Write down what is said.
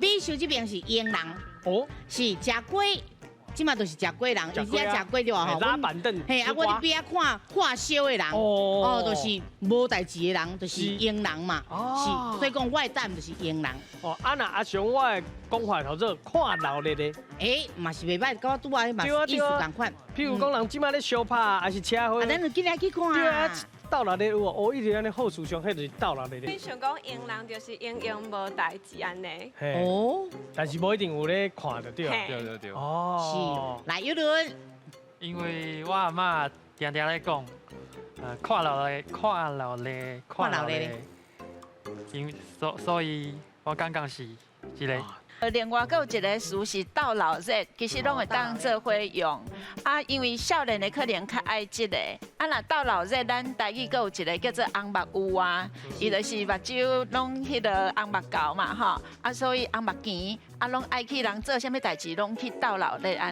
美秀这边是英人，哦，是食粿，即嘛都是食粿人，伊遐食粿对吧？拉板凳，嘿，啊，我伫边仔看烧的人，哦，就是无代志的人，就是英人嘛，是，所以讲我的答案就是英人。哦，啊那阿雄，我的讲法叫做看闹热的。嘛是袂歹，跟我拄啊嘛意思共款。譬如讲人即摆咧烧拍，还是车火，咱就进来去看对啊，斗热热有哦，哦，一直安尼好事上，迄就是斗热热你的。想讲英人就是英无代志安尼。哦，但是无一定有咧看的对啊。对。哦，是，来有伦。因为我阿嬷常常咧讲，看老咧，所以我感觉是一个。另外，有一个词是斗老热，其实拢会当做伙用。啊，因为少年的可能较爱这个。啊，若斗老热，咱台语有一个叫做红目乌啊，伊就是目睭拢迄个红目膏嘛吼。啊，所以红目圆，啊拢爱去人做啥物代志，拢去斗老热安。